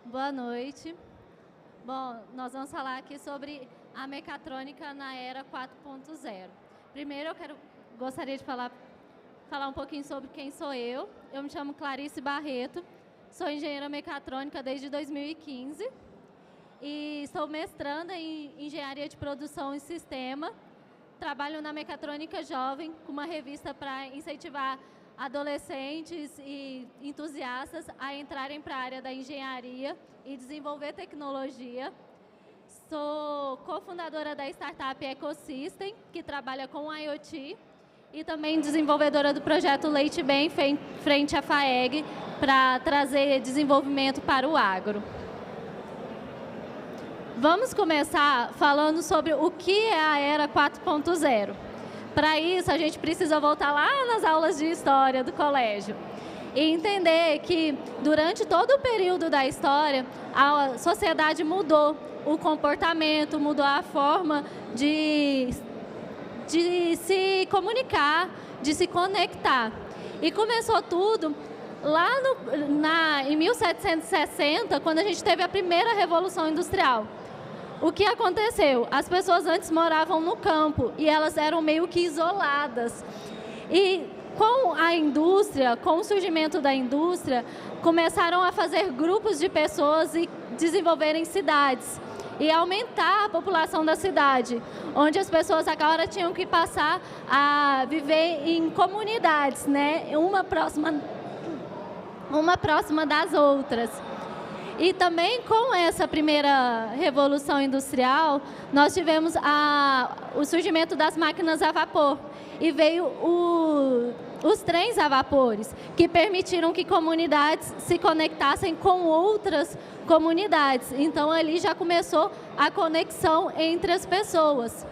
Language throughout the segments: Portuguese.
Boa noite. Bom, nós vamos falar aqui sobre a mecatrônica na era 4.0. Primeiro, gostaria de falar um pouquinho sobre quem sou eu. Eu me chamo Clarice Barreto, sou engenheira mecatrônica desde 2015 e estou mestranda em engenharia de produção e sistema. Trabalho na Mecatrônica Jovem, com uma revista para incentivar adolescentes e entusiastas a entrarem para a área da engenharia e desenvolver tecnologia. Sou cofundadora da startup Ecosystem, que trabalha com IoT, e também desenvolvedora do projeto Leite Bem, frente à FAEG, para trazer desenvolvimento para o agro. Vamos começar falando sobre o que é a era 4.0. Para isso, a gente precisa voltar lá nas aulas de história do colégio e entender que, durante todo o período da história, a sociedade mudou o comportamento, mudou a forma de se comunicar, de se conectar. E começou tudo lá em 1760, quando a gente teve a primeira Revolução Industrial. O que aconteceu? As pessoas antes moravam no campo e elas eram meio que isoladas. E com a indústria, com o surgimento da indústria, começaram a fazer grupos de pessoas e desenvolverem cidades e aumentar a população da cidade, onde as pessoas agora tinham que passar a viver em comunidades, né? Uma próxima das outras. E também com essa primeira Revolução Industrial, nós tivemos o surgimento das máquinas a vapor. E veio os trens a vapores, que permitiram que comunidades se conectassem com outras comunidades. Então, ali já começou a conexão entre as pessoas.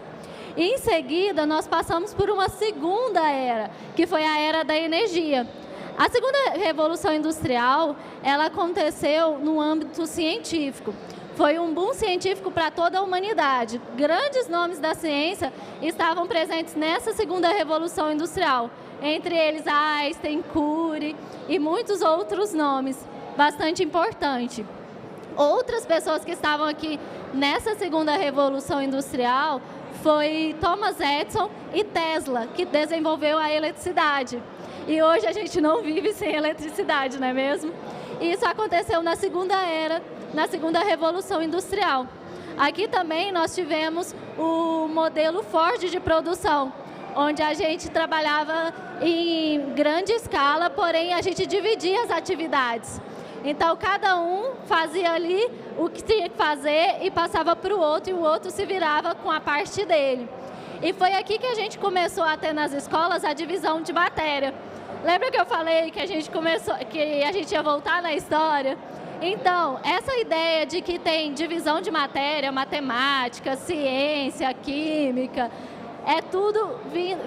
E, em seguida, nós passamos por uma segunda era, que foi a era da energia. A segunda Revolução Industrial, ela aconteceu no âmbito científico. Foi um boom científico para toda a humanidade. Grandes nomes da ciência estavam presentes nessa segunda Revolução Industrial. Entre eles Einstein, Curie e muitos outros nomes, bastante importante. Outras pessoas que estavam aqui nessa segunda Revolução Industrial foi Thomas Edison e Tesla, que desenvolveu a eletricidade. E hoje a gente não vive sem eletricidade, não é mesmo? E isso aconteceu na segunda era, na segunda Revolução Industrial. Aqui também nós tivemos o modelo Ford de produção, onde a gente trabalhava em grande escala, porém a gente dividia as atividades. Então, cada um fazia ali o que tinha que fazer e passava para o outro, e o outro se virava com a parte dele. E foi aqui que a gente começou a ter nas escolas a divisão de matéria. Lembra que eu falei que a gente ia voltar na história? Então, essa ideia de que tem divisão de matéria, matemática, ciência, química,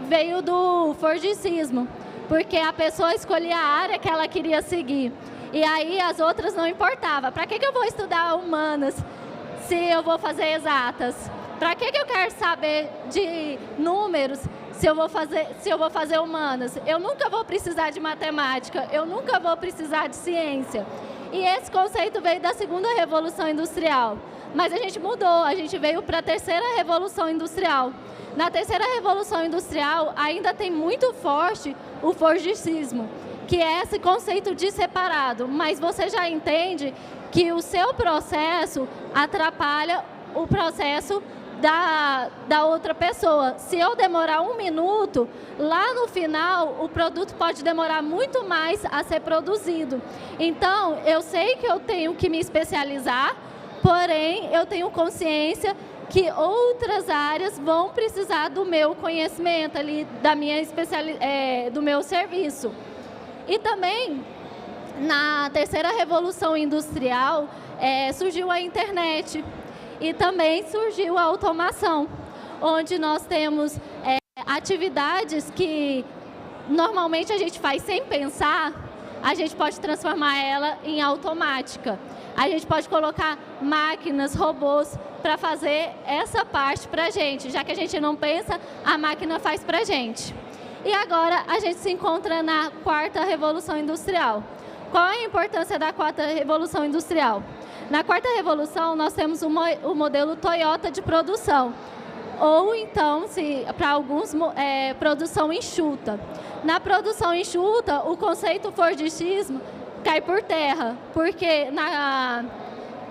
veio do fordicismo, porque a pessoa escolhia a área que ela queria seguir. E aí as outras não importavam. Para que eu vou estudar humanas se eu vou fazer exatas? Para que eu quero saber de números se eu vou fazer humanas? Eu nunca vou precisar de matemática, eu nunca vou precisar de ciência. E esse conceito veio da segunda Revolução Industrial. Mas a gente mudou, a gente veio para a terceira Revolução Industrial. Na terceira Revolução Industrial ainda tem muito forte o fordicismo, que é esse conceito de separado. Mas você já entende que o seu processo atrapalha o processo da outra pessoa. Se eu demorar 1 minuto, lá no final o produto pode demorar muito mais a ser produzido. Então, eu sei que eu tenho que me especializar, porém eu tenho consciência que outras áreas vão precisar do meu conhecimento ali, do meu serviço. E também, na terceira Revolução Industrial, surgiu a internet. E também surgiu a automação, onde nós temos atividades que normalmente a gente faz sem pensar, a gente pode transformar ela em automática. A gente pode colocar máquinas, robôs, para fazer essa parte para a gente. Já que a gente não pensa, a máquina faz para a gente. E agora a gente se encontra na quarta Revolução Industrial. Qual a importância da quarta Revolução Industrial? Na quarta revolução, nós temos o modelo Toyota de produção, ou então, para alguns, produção enxuta. Na produção enxuta, o conceito fordistismo cai por terra, porque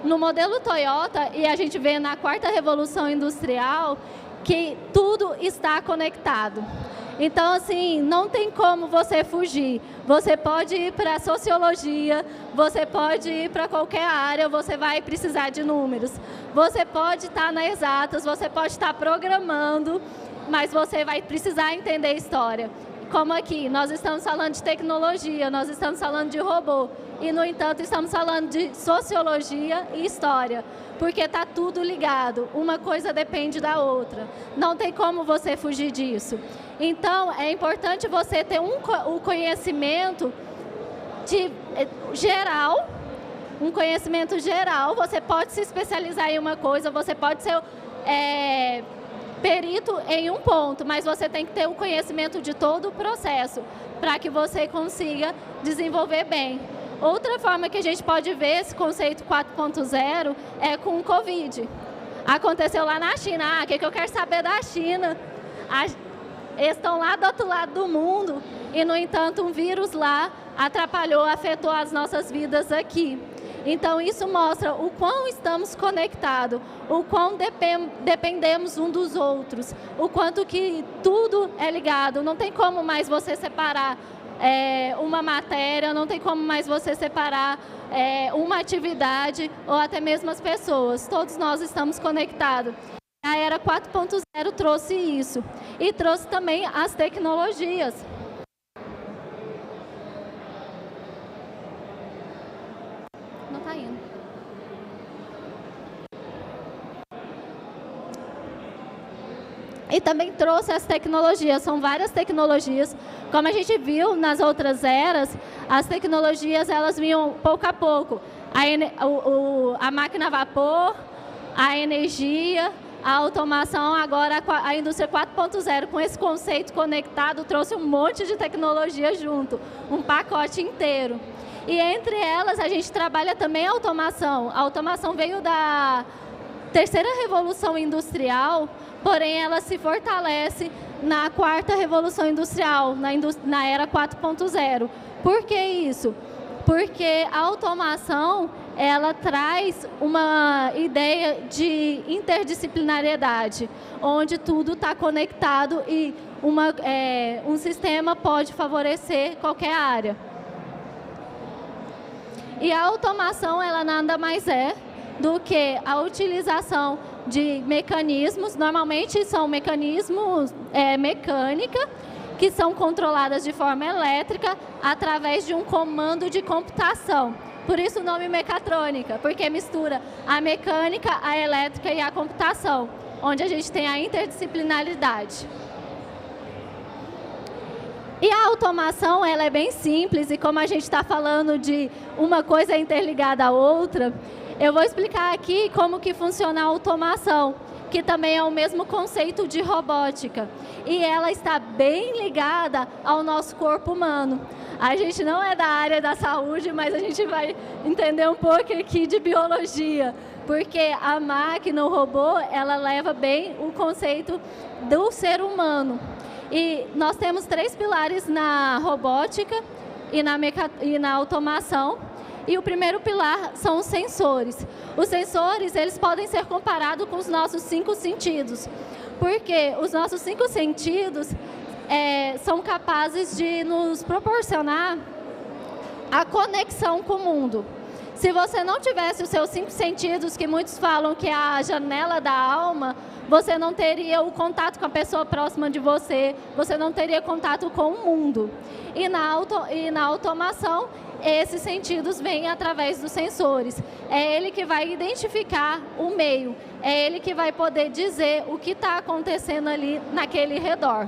no modelo Toyota, e a gente vê na quarta revolução industrial, que tudo está conectado. Então, assim, não tem como você fugir. Você pode ir para a sociologia, você pode ir para qualquer área, você vai precisar de números. Você pode estar na exatas, você pode estar programando, mas você vai precisar entender história. Como aqui, nós estamos falando de tecnologia, nós estamos falando de robô. E, no entanto, estamos falando de sociologia e história, porque está tudo ligado, uma coisa depende da outra. Não tem como você fugir disso. Então, é importante você ter o conhecimento geral, um conhecimento geral. Você pode se especializar em uma coisa, você pode ser perito em um ponto, mas você tem que ter o conhecimento de todo o processo para que você consiga desenvolver bem. Outra forma que a gente pode ver esse conceito 4.0 é com o Covid. Aconteceu lá na China. O que eu quero saber da China? Eles estão lá do outro lado do mundo e, no entanto, um vírus lá atrapalhou, afetou as nossas vidas aqui. Então, isso mostra o quão estamos conectados, o quão dependemos um dos outros, o quanto que tudo é ligado. Não tem como mais você separar uma matéria, não tem como mais você separar uma atividade ou até mesmo as pessoas. Todos nós estamos conectados. A era 4.0 trouxe isso e trouxe também as tecnologias. Não está indo. E também trouxe as tecnologias, são várias tecnologias. Como a gente viu nas outras eras, as tecnologias elas vinham pouco a pouco. A máquina a vapor, a energia, a automação, agora a indústria 4.0, com esse conceito conectado, trouxe um monte de tecnologia junto, um pacote inteiro. E entre elas a gente trabalha também a automação. A automação veio da terceira revolução industrial, porém ela se fortalece na quarta revolução industrial, na era 4.0. Por que isso? Porque a automação ela traz uma ideia de interdisciplinariedade, onde tudo está conectado e um sistema pode favorecer qualquer área. E a automação ela nada mais é do que a utilização de mecanismos, normalmente são mecanismos mecânica, que são controladas de forma elétrica através de um comando de computação. Por isso o nome mecatrônica, porque mistura a mecânica, a elétrica e a computação, onde a gente tem a interdisciplinaridade. E a automação ela é bem simples, e como a gente está falando de uma coisa interligada à outra, eu vou explicar aqui como que funciona a automação, que também é o mesmo conceito de robótica. E ela está bem ligada ao nosso corpo humano. A gente não é da área da saúde, mas a gente vai entender um pouco aqui de biologia, porque a máquina, o robô, ela leva bem o conceito do ser humano. E nós temos 3 pilares na robótica e na automação. E o primeiro pilar são os sensores. Os sensores, eles podem ser comparados com os nossos 5 sentidos. Porque os nossos 5 sentidos são capazes de nos proporcionar a conexão com o mundo. Se você não tivesse os seus 5 sentidos, que muitos falam que é a janela da alma, você não teria o contato com a pessoa próxima de você, você não teria contato com o mundo. E na automação, esses sentidos vêm através dos sensores. É ele que vai identificar o meio, é ele que vai poder dizer o que está acontecendo ali naquele redor.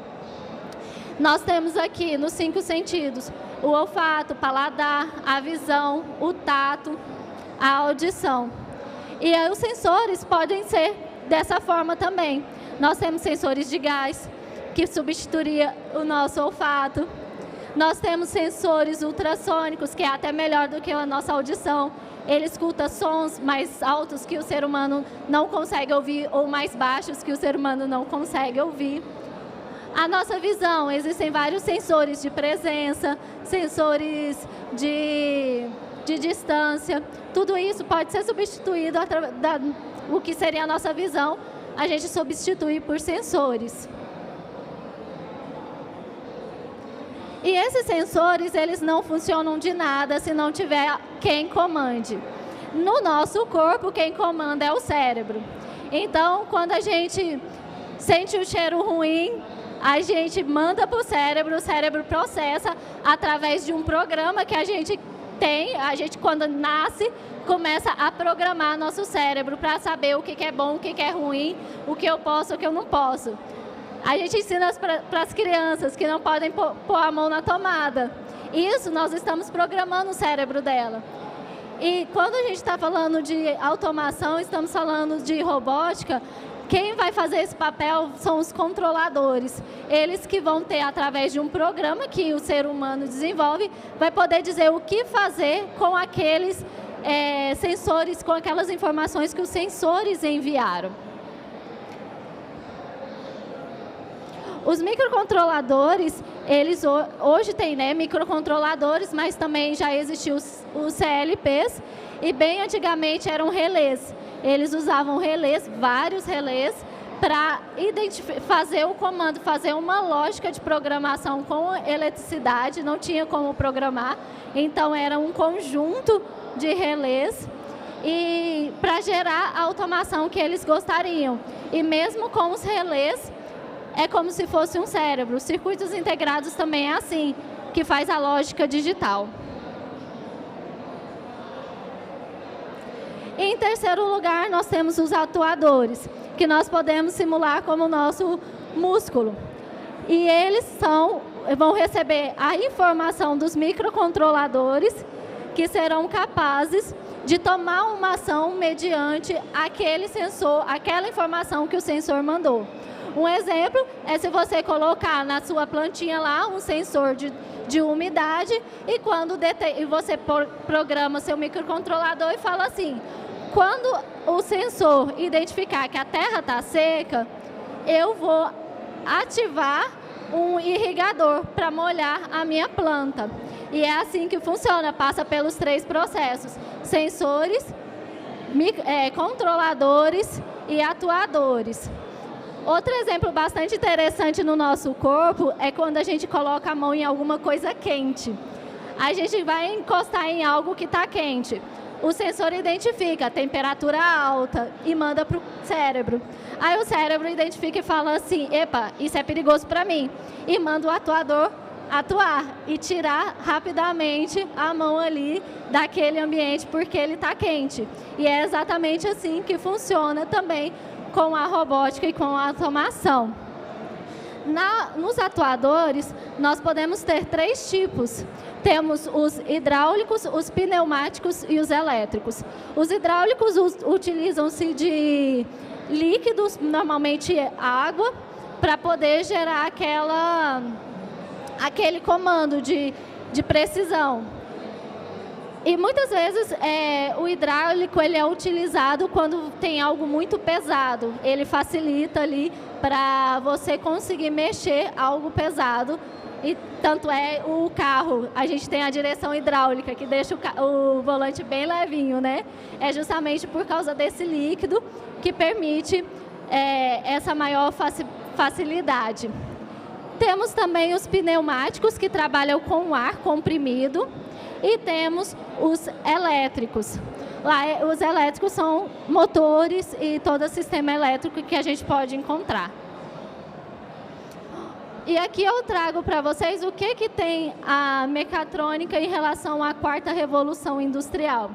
Nós temos aqui nos 5 sentidos o olfato, o paladar, a visão, o tato, a audição. E aí, os sensores podem ser dessa forma também. Nós temos sensores de gás, que substituiria o nosso olfato. Nós temos sensores ultrassônicos, que é até melhor do que a nossa audição, ele escuta sons mais altos que o ser humano não consegue ouvir ou mais baixos que o ser humano não consegue ouvir. A nossa visão, existem vários sensores de presença, sensores de distância. Tudo isso pode ser substituído, o que seria a nossa visão, a gente substitui por sensores. E esses sensores, eles não funcionam de nada se não tiver quem comande. No nosso corpo, quem comanda é o cérebro. Então, quando a gente sente o cheiro ruim, a gente manda para o cérebro processa através de um programa que a gente tem. A gente, quando nasce, começa a programar nosso cérebro para saber o que é bom, o que é ruim, o que eu posso, o que eu não posso. A gente ensina para as crianças que não podem pôr a mão na tomada. Isso nós estamos programando o cérebro dela. E quando a gente está falando de automação, estamos falando de robótica, quem vai fazer esse papel são os controladores. Eles que vão ter, através de um programa que o ser humano desenvolve, vai poder dizer o que fazer com aqueles sensores, com aquelas informações que os sensores enviaram. Os microcontroladores, eles hoje têm, né, microcontroladores, mas também já existiam os CLPs, e bem antigamente eram relés. Eles usavam relés, vários relés, para fazer o comando, fazer uma lógica de programação com eletricidade, não tinha como programar, então era um conjunto de relés e para gerar a automação que eles gostariam. E mesmo com os relés, é como se fosse um cérebro. Os circuitos integrados também é assim, que faz a lógica digital. E em terceiro lugar, nós temos os atuadores, que nós podemos simular como o nosso músculo. E eles vão receber a informação dos microcontroladores, que serão capazes de tomar uma ação mediante aquele sensor, aquela informação que o sensor mandou. Um exemplo é se você colocar na sua plantinha lá um sensor de umidade e quando você programa seu microcontrolador e fala assim, quando o sensor identificar que a terra está seca, eu vou ativar um irrigador para molhar a minha planta. E é assim que funciona, passa pelos 3 processos, sensores, controladores e atuadores. Outro exemplo bastante interessante no nosso corpo é quando a gente coloca a mão em alguma coisa quente. A gente vai encostar em algo que está quente. O sensor identifica a temperatura alta e manda para o cérebro. Aí o cérebro identifica e fala assim, epa, isso é perigoso para mim. E manda o atuador atuar e tirar rapidamente a mão ali daquele ambiente porque ele está quente. E é exatamente assim que funciona também com a robótica e com a automação. Nos atuadores, nós podemos ter 3 tipos. Temos os hidráulicos, os pneumáticos e os elétricos. Os hidráulicos utilizam-se de líquidos, normalmente água, para poder gerar aquele comando de precisão. E muitas vezes o hidráulico ele é utilizado quando tem algo muito pesado. Ele facilita ali para você conseguir mexer algo pesado. E tanto é o carro, a gente tem a direção hidráulica, que deixa o volante bem levinho, né? É justamente por causa desse líquido que permite essa maior facilidade. Temos também os pneumáticos, que trabalham com ar comprimido. E temos os elétricos. Lá, os elétricos são motores e todo o sistema elétrico que a gente pode encontrar. E aqui eu trago para vocês o que tem a mecatrônica em relação à 4ª revolução industrial.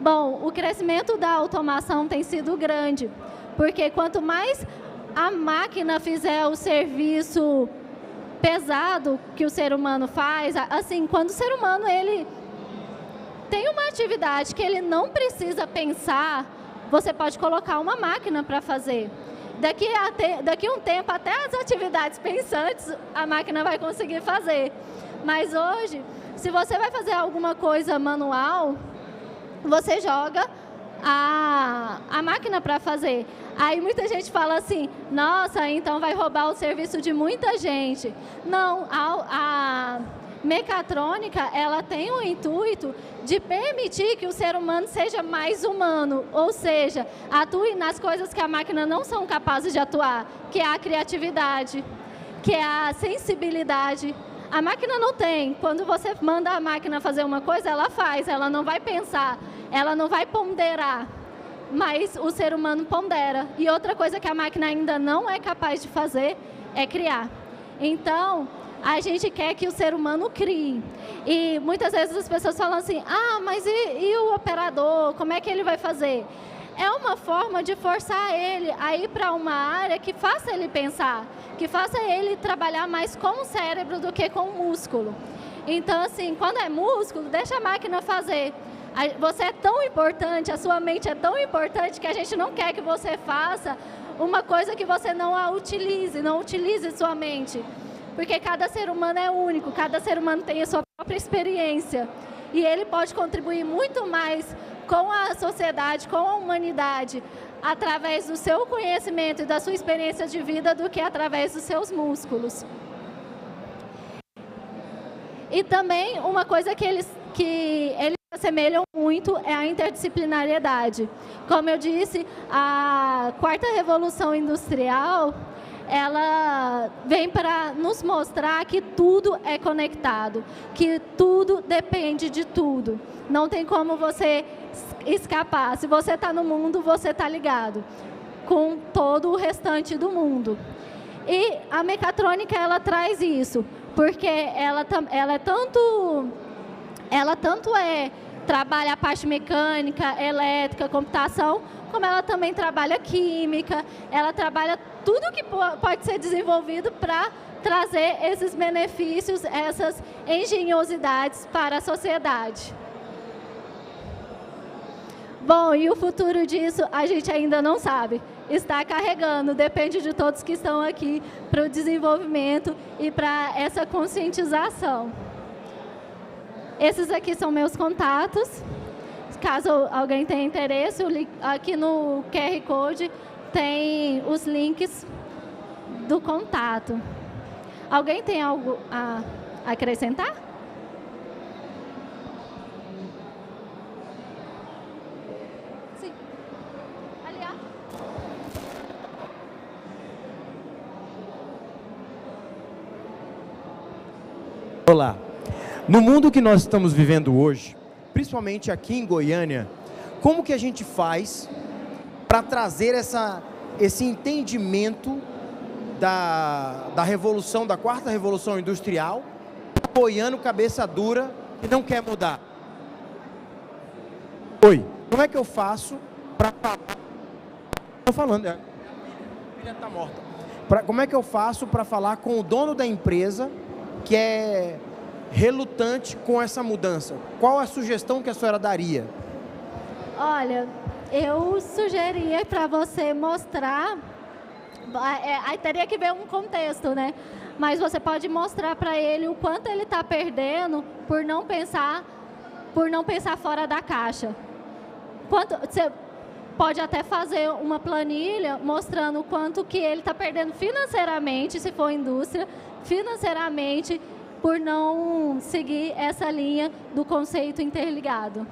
Bom, o crescimento da automação tem sido grande, porque quanto mais a máquina fizer o serviço pesado que o ser humano faz, assim, quando o ser humano ele tem uma atividade que ele não precisa pensar, você pode colocar uma máquina para fazer. Daqui a um tempo, até as atividades pensantes, a máquina vai conseguir fazer. Mas hoje, se você vai fazer alguma coisa manual, você joga a máquina para fazer. Aí muita gente fala assim, nossa, então vai roubar o serviço de muita gente. Não, a mecatrônica, ela tem o intuito de permitir que o ser humano seja mais humano, ou seja, atue nas coisas que a máquina não são capazes de atuar, que é a criatividade, que é a sensibilidade. A máquina não tem. Quando você manda a máquina fazer uma coisa, ela faz, ela não vai pensar, ela não vai ponderar, mas o ser humano pondera. E outra coisa que a máquina ainda não é capaz de fazer é criar. Então, a gente quer que o ser humano crie. E muitas vezes as pessoas falam assim, mas e o operador, como é que ele vai fazer? É uma forma de forçar ele a ir para uma área que faça ele pensar, que faça ele trabalhar mais com o cérebro do que com o músculo. Então, assim, quando é músculo, deixa a máquina fazer. Você é tão importante, a sua mente é tão importante que a gente não quer que você faça uma coisa que você não a utilize, não utilize sua mente. Porque cada ser humano é único, cada ser humano tem a sua própria experiência. E ele pode contribuir muito mais com a sociedade, com a humanidade, através do seu conhecimento e da sua experiência de vida do que através dos seus músculos. E também uma coisa que eles assemelham muito é a interdisciplinariedade. Como eu disse, a quarta revolução industrial, ela vem para nos mostrar que tudo é conectado, que tudo depende de tudo. Não tem como você escapar. Se você está no mundo, você está ligado com todo o restante do mundo. E a mecatrônica, ela traz isso, porque ela tanto trabalha a parte mecânica, elétrica, computação, como ela também trabalha química, ela trabalha tudo que pode ser desenvolvido para trazer esses benefícios, essas engenhosidades para a sociedade. Bom, e o futuro disso a gente ainda não sabe. Está carregando, depende de todos que estão aqui para o desenvolvimento e para essa conscientização. Esses aqui são meus contatos. Caso alguém tenha interesse, aqui no QR Code tem os links do contato. Alguém tem algo a acrescentar? Sim. Ali, ó. Olá. No mundo que nós estamos vivendo hoje, principalmente aqui em Goiânia, como que a gente faz para trazer esse entendimento da revolução, da quarta revolução industrial, goiano cabeça dura e não quer mudar? Oi, como é que eu faço para falar? Estou falando, a filha está morta. Como é que eu faço para falar com o dono da empresa que é relutante com essa mudança? Qual a sugestão que a senhora daria? Olha, eu sugeria para você mostrar, aí teria que ver um contexto, né? Mas você pode mostrar para ele o quanto ele está perdendo por não pensar fora da caixa. Você pode até fazer uma planilha mostrando o quanto que ele está perdendo financeiramente, se for indústria, financeiramente, por não seguir essa linha do conceito interligado.